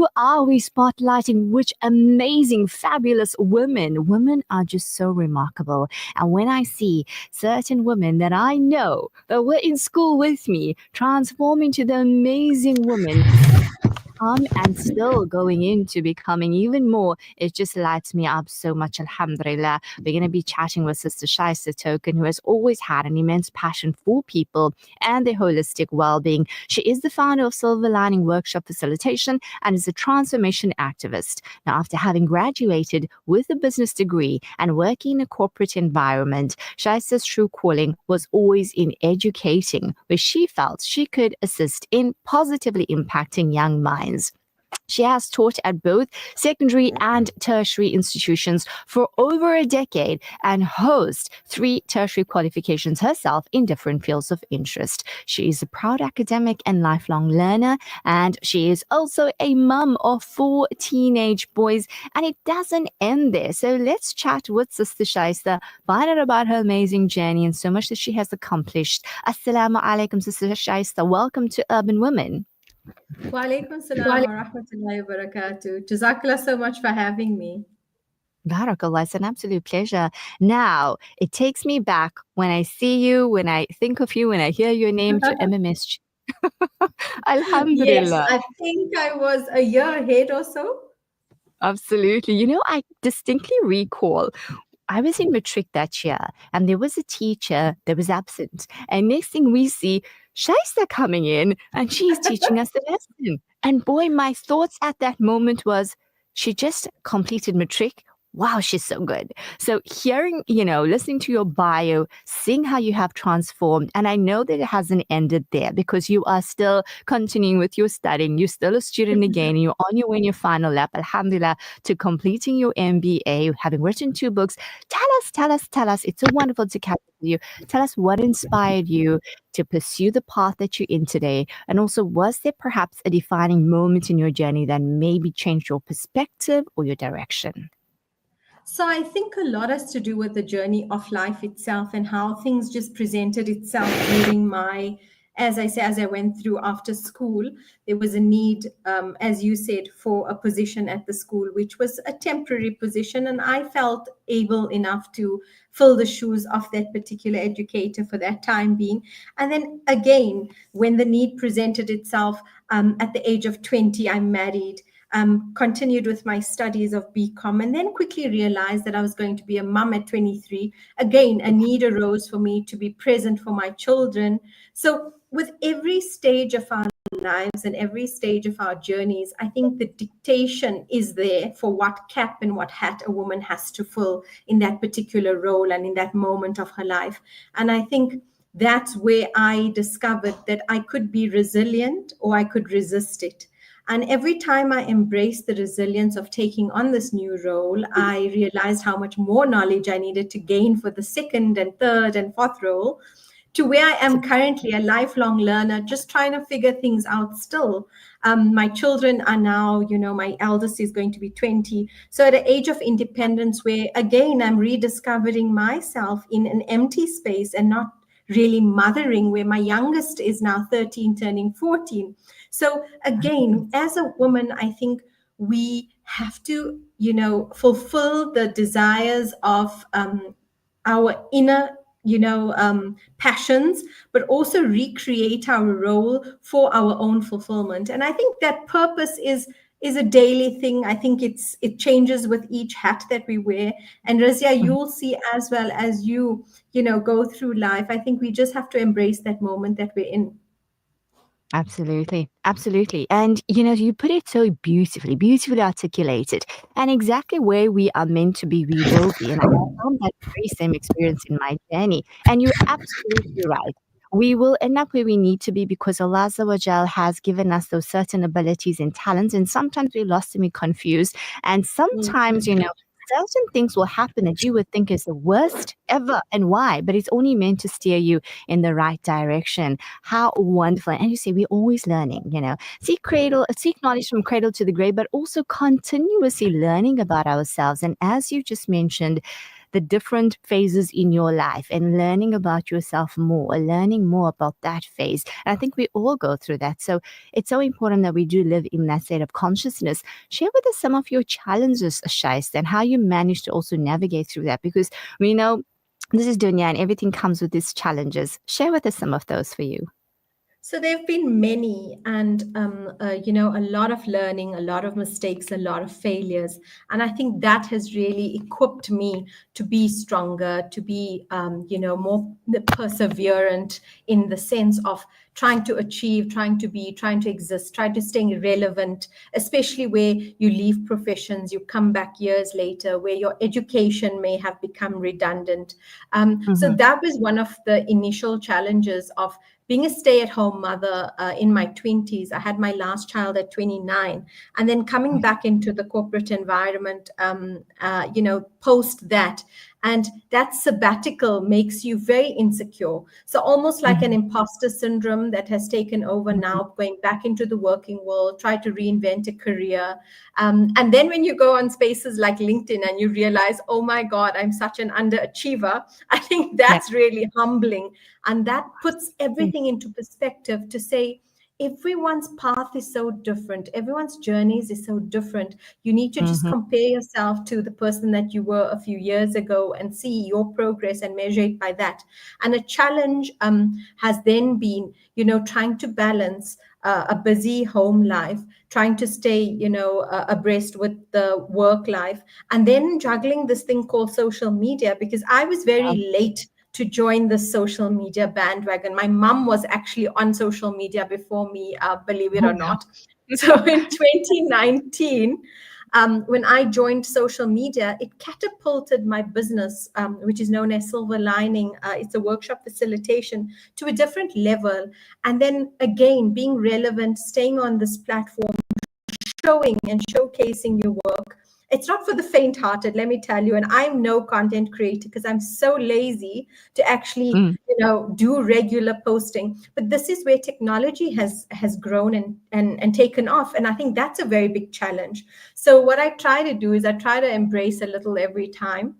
who are we spotlighting? Which amazing, fabulous women. Women are just so remarkable. And when I see certain women that I know that were in school with me transform into the amazing women and still going into becoming even more, it just lights me up so much. Alhamdulillah. We're going to be chatting with Sister Shahista Thokan, who has always had an immense passion for people and their holistic well-being. She is the founder of Silver Lining Workshop Facilitation and is a transformation activist. Now, after having graduated with a business degree and working in a corporate environment, Shahista's true calling was always in educating, where she felt she could assist in positively impacting young minds. She has taught at both secondary and tertiary institutions for over a decade and hosts 3 tertiary qualifications herself in different fields of interest. She is a proud academic and lifelong learner, and she is also a mum of 4 teenage boys, and it doesn't end there. So let's chat with Sister Shahista, find out about her amazing journey and so much that she has accomplished. Assalamu alaikum, Sister Shahista. Welcome to Urban Women. Wa alaikum salam wa rahmatullahi wa barakatuh. Jazakallah so much for having me. Barakallah, it's an absolute pleasure. Now, it takes me back when I see you, when I think of you, when I hear your name to MMS. Alhamdulillah. Yes, I think I was a year ahead or so. Absolutely. You know, I distinctly recall I was in matric that year and there was a teacher that was absent. And next thing we see, Shahista coming in and she's teaching us the lesson. And boy, my thoughts at that moment was, she just completed matric. Wow, she's so good. So hearing, listening to your bio, seeing how you have transformed, and I know that it hasn't ended there because you are still continuing with your studying. You're still a student again. You're on your way in your final lap, alhamdulillah, to completing your MBA, having written 2 books. Tell us. It's so wonderful to catch with you. Tell us what inspired you to pursue the path that you're in today. And also, was there perhaps a defining moment in your journey that maybe changed your perspective or your direction? So I think a lot has to do with the journey of life itself and how things just presented itself during as I went through after school. There was a need, as you said, for a position at the school, which was a temporary position. And I felt able enough to fill the shoes of that particular educator for that time being. And then again, when the need presented itself, at the age of 20, I married. Continued with my studies of BCom, and then quickly realized that I was going to be a mum at 23. Again, a need arose for me to be present for my children. So with every stage of our lives and every stage of our journeys, I think the dictation is there for what cap and what hat a woman has to fill in that particular role and in that moment of her life. And I think that's where I discovered that I could be resilient or I could resist it. And every time I embraced the resilience of taking on this new role, I realized how much more knowledge I needed to gain for the second and third and fourth role, to where I am currently, a lifelong learner, just trying to figure things out still. My children are now, my eldest is going to be 20. So at an age of independence where, again, I'm rediscovering myself in an empty space and not really mothering, where my youngest is now 13, turning 14. So again, as a woman, I think we have to, fulfill the desires of our inner, passions, but also recreate our role for our own fulfillment. And I think that purpose is a daily thing. I think it changes with each hat that we wear. And Razia, you'll see as well as you go through life. I think we just have to embrace that moment that we're in. Absolutely. And, you put it so beautifully articulated, and exactly where we are meant to be, we will be. And I found that very same experience in my journey. And you're absolutely right. We will end up where we need to be because Allah Azza wa Jal has given us those certain abilities and talents. And sometimes we're lost and we're confused. And sometimes, certain things will happen that you would think is the worst ever. And why? But it's only meant to steer you in the right direction. How wonderful. And you say, we're always learning, seek knowledge from cradle to the grave, but also continuously learning about ourselves. And as you just mentioned, the different phases in your life and learning about yourself more, learning more about that phase. And I think we all go through that. So it's so important that we do live in that state of consciousness. Share with us some of your challenges, Shahista, and how you manage to also navigate through that, because we know this is dunya and everything comes with its challenges. Share with us some of those for you. So there have been many, and a lot of learning, a lot of mistakes, a lot of failures, and I think that has really equipped me to be stronger, to be, more perseverant in the sense of trying to achieve, trying to exist, trying to stay relevant, especially where you leave professions, you come back years later, where your education may have become redundant. So that was one of the initial challenges of being a stay-at-home mother in my 20s. I had my last child at 29, and then coming back into the corporate environment, post that. And that sabbatical makes you very insecure. So almost like an imposter syndrome that has taken over now, going back into the working world, try to reinvent a career. And then when you go on spaces like LinkedIn and you realize, oh my God, I'm such an underachiever, I think that's really humbling. And that puts everything into perspective to say, everyone's path is so different. Everyone's journeys is so different. You need to just compare yourself to the person that you were a few years ago and see your progress and measure it by that. And a challenge has then been, trying to balance a busy home life, trying to stay, abreast with the work life, and then juggling this thing called social media, because I was very late to join the social media bandwagon. My mom was actually on social media before me, believe it or not. So in 2019, when I joined social media, it catapulted my business, which is known as Silver Lining. It's a workshop facilitation, to a different level. And then again, being relevant, staying on this platform, showing and showcasing your work. It's not for the faint-hearted, let me tell you. And I'm no content creator because I'm so lazy to actually, do regular posting. But this is where technology has grown and taken off. And I think that's a very big challenge. So what I try to do is I try to embrace a little every time.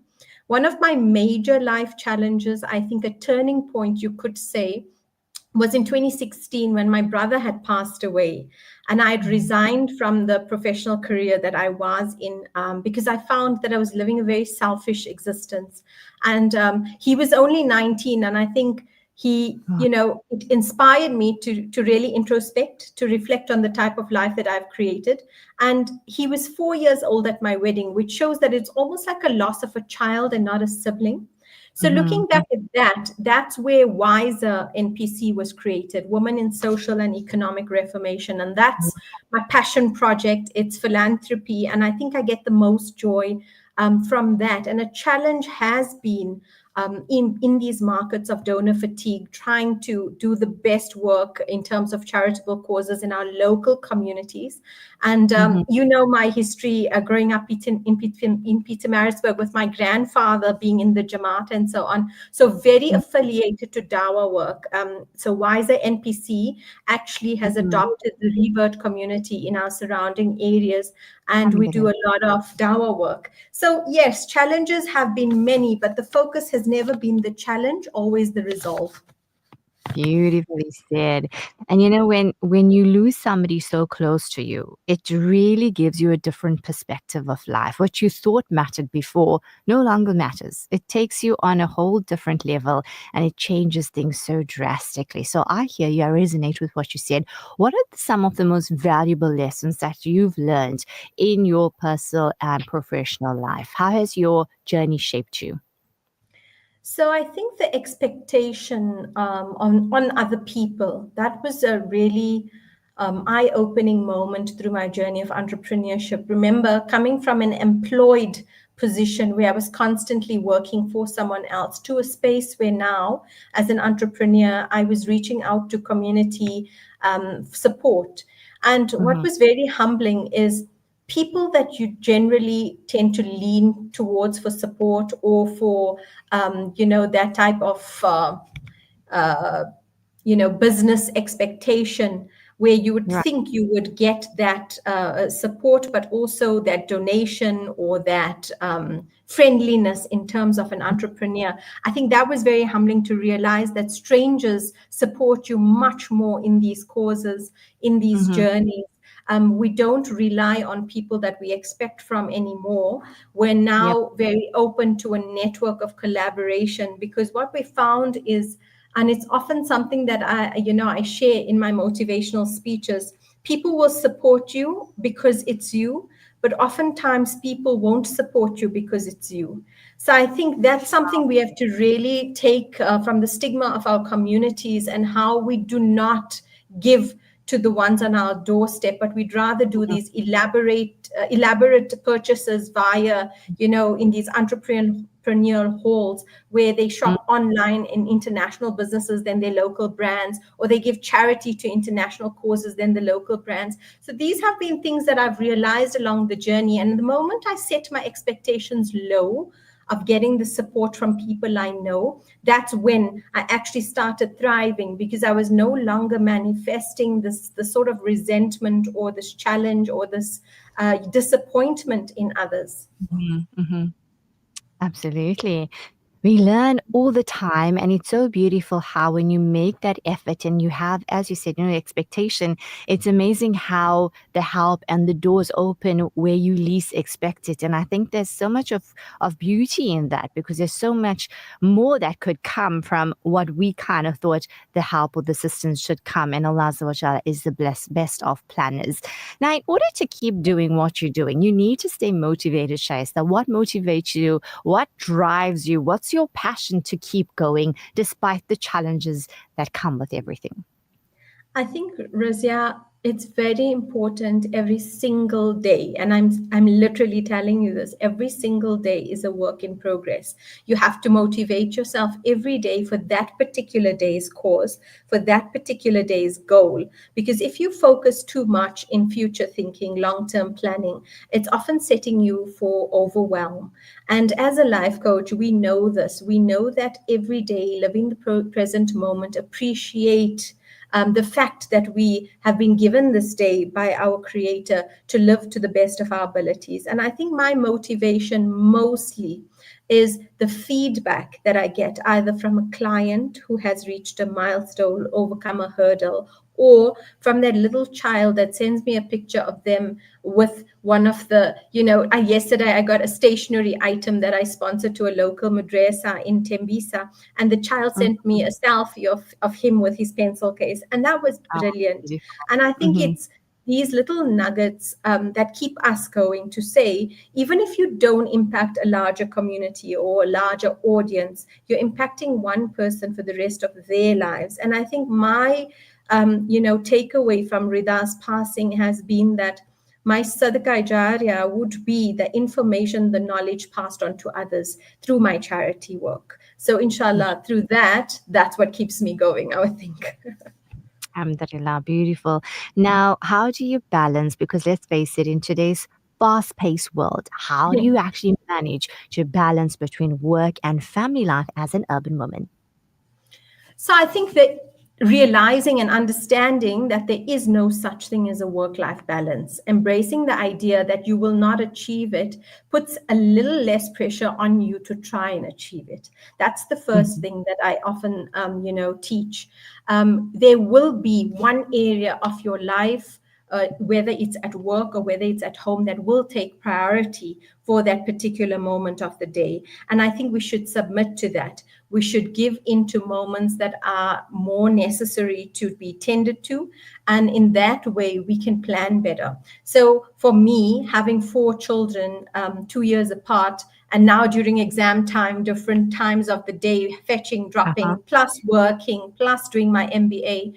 One of my major life challenges, I think a turning point, you could say, was in 2016 when my brother had passed away, and I had resigned from the professional career that I was in, because I found that I was living a very selfish existence. And he was only 19, and I think he, it inspired me to really introspect, to reflect on the type of life that I've created. And he was 4 years old at my wedding, which shows that it's almost like a loss of a child and not a sibling. So looking back at that, that's where Wiser NPC was created, Women in Social and Economic Reformation. And that's my passion project. It's philanthropy. And I think I get the most joy from that. And a challenge has been in these markets of donor fatigue, trying to do the best work in terms of charitable causes in our local communities. And my history growing up in Pietermaritzburg with my grandfather being in the Jamaat and so on. So very affiliated to Dawa work. So Wiser NPC actually has adopted the revert community in our surrounding areas, and we do a lot of Dawa work. So yes, challenges have been many, but the focus has never been the challenge, always the resolve. Beautifully said. And when you lose somebody so close to you, it really gives you a different perspective of life. What you thought mattered before no longer matters. It takes you on a whole different level, and it changes things so drastically. So I hear you, I resonate with what you said. What are some of the most valuable lessons that you've learned in your personal and professional life? How has your journey shaped you? So I think the expectation on other people, that was a really eye-opening moment through my journey of entrepreneurship. Remember, coming from an employed position where I was constantly working for someone else to a space where now, as an entrepreneur, I was reaching out to community support. And what was very humbling is people that you generally tend to lean towards for support or for, that type of, business expectation where you would Right. think you would get that support, but also that donation or that friendliness in terms of an entrepreneur. I think that was very humbling to realize that strangers support you much more in these causes, in these Mm-hmm. journeys. We don't rely on people that we expect from anymore. We're Yep. now very open to a network of collaboration, because what we found is, and it's often something that I share in my motivational speeches, people will support you because it's you, but oftentimes people won't support you because it's you. So I think that's something we have to really take from the stigma of our communities, and how we do not give to the ones on our doorstep, but we'd rather do these elaborate purchases via, in these entrepreneurial halls, where they shop online in international businesses than their local brands, or they give charity to international causes than the local brands. So these have been things that I've realized along the journey. And the moment I set my expectations low of getting the support from people I know, that's when I actually started thriving, because I was no longer manifesting the sort of resentment or this challenge or this disappointment in others. Mm-hmm. Mm-hmm. Absolutely. We learn all the time, and it's so beautiful how when you make that effort and you have, as you said, expectation, it's amazing how the help and the doors open where you least expect it. And I think there's so much of beauty in that, because there's so much more that could come from what we kind of thought the help or the assistance should come. And Allah Azza wa Jalla is the best of planners. Now, in order to keep doing what you're doing, you need to stay motivated, Shahista. What motivates you? What drives you? What's your passion to keep going despite the challenges that come with everything? I think, Razia, it's very important every single day, and I'm literally telling you this. Every single day is a work in progress. You have to motivate yourself every day for that particular day's cause, for that particular day's goal. Because if you focus too much in future thinking, long-term planning, it's often setting you for overwhelm. And as a life coach, we know this. We know that every day, living the present moment, appreciate the fact that we have been given this day by our Creator to live to the best of our abilities. And I think my motivation mostly is the feedback that I get either from a client who has reached a milestone, overcome a hurdle, or from that little child that sends me a picture of them with one of the, yesterday I got a stationery item that I sponsored to a local madrasa in Tembisa, and the child sent me a selfie of him with his pencil case, and that was Oh, brilliant. beautiful. And I think Mm-hmm. it's these little nuggets that keep us going, to say, even if you don't impact a larger community or a larger audience, you're impacting one person for the rest of their lives. And I think my takeaway from Rida's passing has been that my Sadaqah Jariya would be the information, the knowledge passed on to others through my charity work. So inshallah, through that, that's what keeps me going, I would think. Alhamdulillah, beautiful. Now, how do you balance? Because let's face it, in today's fast paced world, how do you actually manage to balance between work and family life as an urban woman? So I think that realizing and understanding that there is no such thing as a work-life balance, embracing the idea that you will not achieve it, puts a little less pressure on you to try and achieve it. That's the first thing that I often, teach. There will be one area of your life, whether it's at work or whether it's at home, that will take priority for that particular moment of the day. And I think we should submit to that. We should give into moments that are more necessary to be tended to. And in that way, we can plan better. So for me, having 4 children, 2 years apart, and now during exam time, different times of the day, fetching, Uh-huh. dropping, plus working, plus doing my MBA,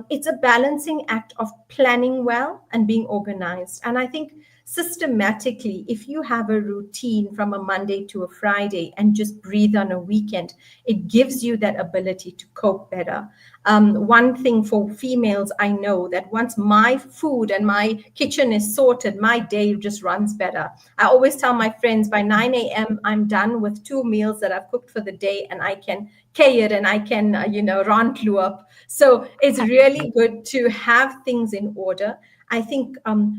it's a balancing act of planning well and being organized. And I think systematically, if you have a routine from a Monday to a Friday and just breathe on a weekend, it gives you that ability to cope better. One thing for females, I know that once my food and my kitchen is sorted, my day just runs better. I always tell my friends by 9 a.m., I'm done with 2 meals that I've cooked for the day, and I can kay it and I can, run clue up. So it's really good to have things in order. I think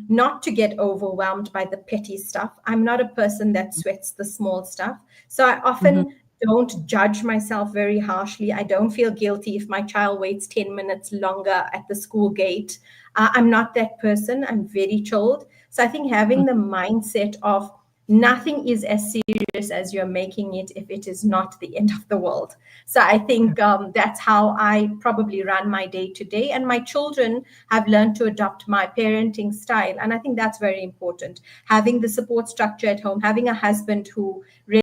not to get overwhelmed by the petty stuff. I'm not a person that sweats the small stuff. So I often don't judge myself very harshly. I don't feel guilty if my child waits 10 minutes longer at the school gate. I'm not that person. I'm very chilled. So I think having the mindset of nothing is as serious as you're making it if it is not the end of the world. So I think that's how I probably run my day to day. And my children have learned to adopt my parenting style. And I think that's very important. Having the support structure at home, having a husband who really